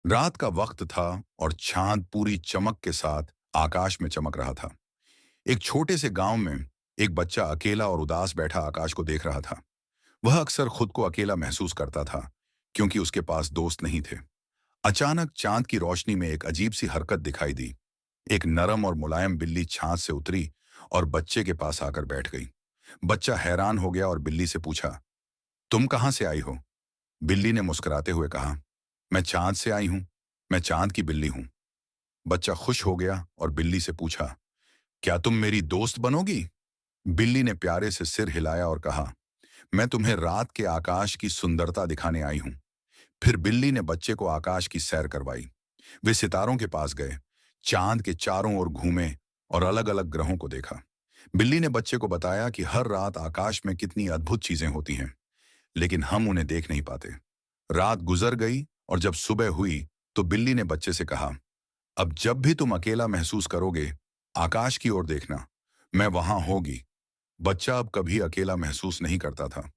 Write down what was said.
रात का वक्त था और चांद पूरी चमक के साथ आकाश में चमक रहा था। एक छोटे से गांव में एक बच्चा अकेला और उदास बैठा आकाश को देख रहा था। वह अक्सर खुद को अकेला महसूस करता था क्योंकि उसके पास दोस्त नहीं थे। अचानक चांद की रोशनी में एक अजीब सी हरकत दिखाई दी। एक नरम और मुलायम बिल्ली छांद से उतरी और बच्चे के पास आकर बैठ गई। बच्चा हैरान हो गया और बिल्ली से पूछा, तुम कहाँ से आई हो? बिल्ली ने मुस्कुराते हुए कहा, मैं चांद से आई हूं। मैं चांद की बिल्ली हूं। बच्चा खुश हो गया और बिल्ली से पूछा, क्या तुम मेरी दोस्त बनोगी? बिल्ली ने प्यारे से सिर हिलाया और कहा, मैं तुम्हें रात के आकाश की सुंदरता दिखाने आई हूं। फिर बिल्ली ने बच्चे को आकाश की सैर करवाई। वे सितारों के पास गए, चांद के चारों ओर घूमे और अलग अलग ग्रहों को देखा। बिल्ली ने बच्चे को बताया कि हर रात आकाश में कितनी अद्भुत चीजें होती हैं, लेकिन हम उन्हें देख नहीं पाते। रात गुजर गई और जब सुबह हुई तो बिल्ली ने बच्चे से कहा, अब जब भी तुम अकेला महसूस करोगे, आकाश की ओर देखना, मैं वहां होगी। बच्चा अब कभी अकेला महसूस नहीं करता था।